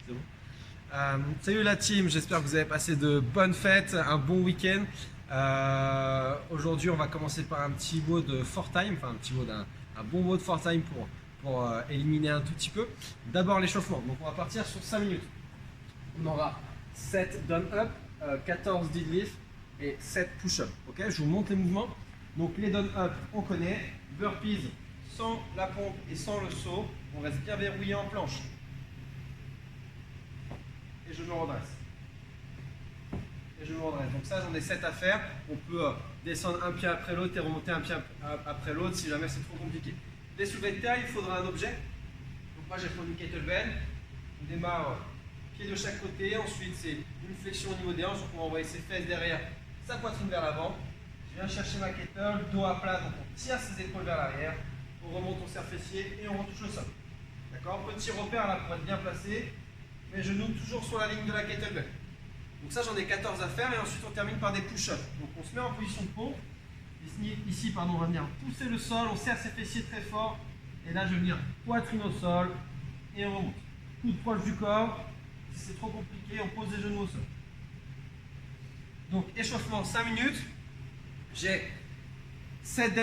C'est bon. Salut la team, j'espère que vous avez passé de bonnes fêtes, un bon week-end. Aujourd'hui, on va commencer par un petit WOD for time, enfin un bon WOD for time pour éliminer un tout petit peu. D'abord l'échauffement, donc on va partir sur 5 minutes. On aura 7 down-up, 14 deadlift et 7 push-up. Ok, je vous montre les mouvements. Donc les down-up, on connaît. Burpees sans la pompe et sans le saut. On reste bien verrouillé en planche. Et je me redresse. Et je me redresse. Donc ça, j'en ai 7 à faire. On peut descendre un pied après l'autre et remonter un pied après l'autre si jamais c'est trop compliqué. Les soulevés de terre, il faudra un objet. Donc moi, j'ai pris une kettlebell. On démarre pied de chaque côté. Ensuite, c'est une flexion au niveau des hanches. Donc on va envoyer ses fesses derrière, sa poitrine vers l'avant. Je viens chercher ma kettle, dos à plat. Donc on tire ses épaules vers l'arrière. On remonte, on serre fessier et on retouche le sol. D'accord? Petit repère là pour être bien placé. Mes genoux toujours sur la ligne de la kettlebell. Donc ça, j'en ai 14 à faire et ensuite on termine par des push-ups. Donc on se met en position de pompe. Ici, on va venir pousser le sol, on serre ses fessiers très fort. Et là, je vais venir poitrine au sol et on remonte. Coude proche du corps. Si c'est trop compliqué, on pose les genoux au sol. Donc échauffement 5 minutes. J'ai 7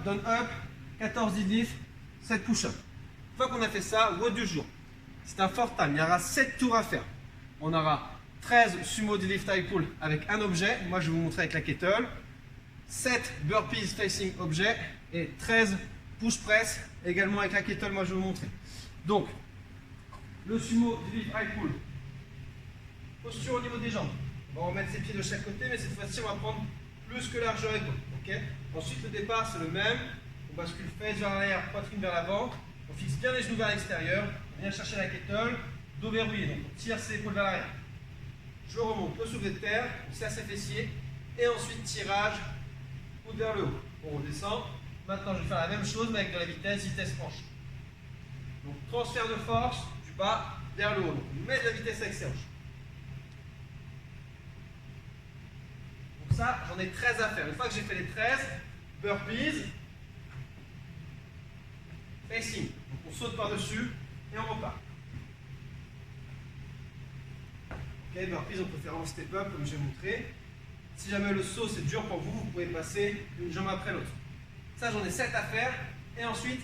down up, 14 deadlift, 7 push-up. Une fois qu'on a fait ça, WOD du jour. C'est un for time, il y aura 7 tours à faire. On aura 13 sumo deadlift high pull avec un objet. Moi, je vais vous montrer avec la kettle. 7 burpees facing objet et 13 push press également avec la kettle. Moi, je vais vous montrer. Donc, le sumo deadlift high pull. Posture au niveau des jambes. On va remettre ses pieds de chaque côté, mais cette fois-ci, on va prendre plus que largeur épaule. Okay. Ensuite, le départ, c'est le même. On bascule fesses vers l'arrière, poitrine vers l'avant. On fixe bien les genoux vers l'extérieur. On vient chercher la kettle, dos verrouillé. Donc, on tire ses épaules vers l'arrière. Je remonte le soulevé de terre, on serre ses fessiers. Et ensuite, tirage, coude vers le haut. On redescend. Maintenant, je vais faire la même chose, mais avec de la vitesse hanche. Donc, transfert de force du bas vers le haut. Donc, on met de la vitesse avec ses hanches. Donc ça, j'en ai 13 à faire. Une fois que j'ai fait les 13, burpees, facing. Donc on saute par-dessus et on repart. Ok, burpees, on peut faire en step up comme j'ai montré. Si jamais le saut c'est dur pour vous, vous pouvez passer une jambe après l'autre. Ça, j'en ai 7 à faire. Et ensuite,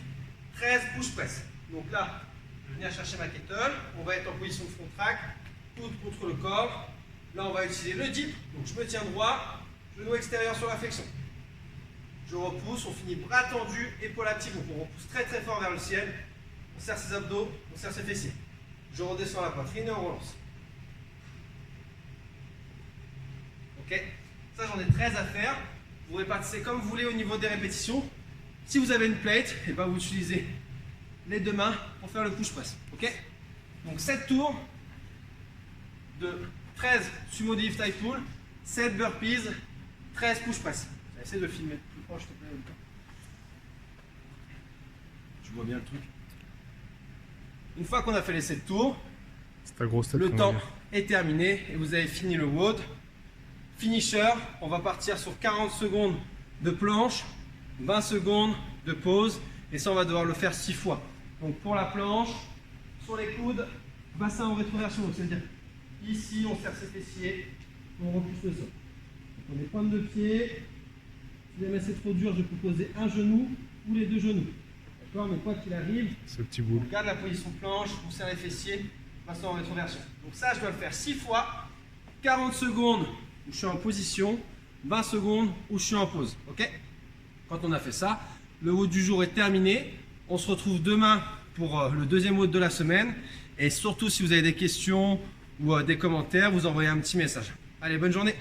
13 push press. Donc là, je vais venir chercher ma kettle. On va être en position de front track, coude contre le corps. Là, on va utiliser le dip. Donc, je me tiens droit, genou extérieur sur la flexion. Je repousse, on finit bras tendu, épaule active. Donc, on repousse très très fort vers le ciel. On serre ses abdos, on serre ses fessiers. Je redescends la poitrine et on relance. Ok? Ça, j'en ai 13 à faire. Vous répartissez comme vous voulez au niveau des répétitions. Si vous avez une plate, et ben vous utilisez les deux mains pour faire le push press. Ok? Donc, 7 tours de 13 sumo deadlift high pull, 7 burpees, 13 push press. Essaye de filmer plus proche, s'il te plaît. Je vois bien le truc. Une fois qu'on a fait les 7 tours, le temps est terminé et vous avez fini le WOD. Finisher, on va partir sur 40 secondes de planche, 20 secondes de pause et ça on va devoir le faire 6 fois. Donc pour la planche, sur les coudes, bassin en rétroversion, c'est-à-dire ici, on serre ses fessiers, on repousse le sol. Donc on est pointe de pied. Si jamais c'est trop dur, je peux poser un genou ou les deux genoux. D'accord? Mais quoi qu'il arrive, on garde la position planche, on serre les fessiers, bassin en rétroversion. Donc ça, je dois le faire 6 fois. 40 secondes où je suis en position, 20 secondes où je suis en pause. Ok? Quand on a fait ça, le WOD du jour est terminé. On se retrouve demain pour le deuxième WOD de la semaine. Et surtout, si vous avez des questions ou des commentaires, vous envoyez un petit message. Allez, bonne journée!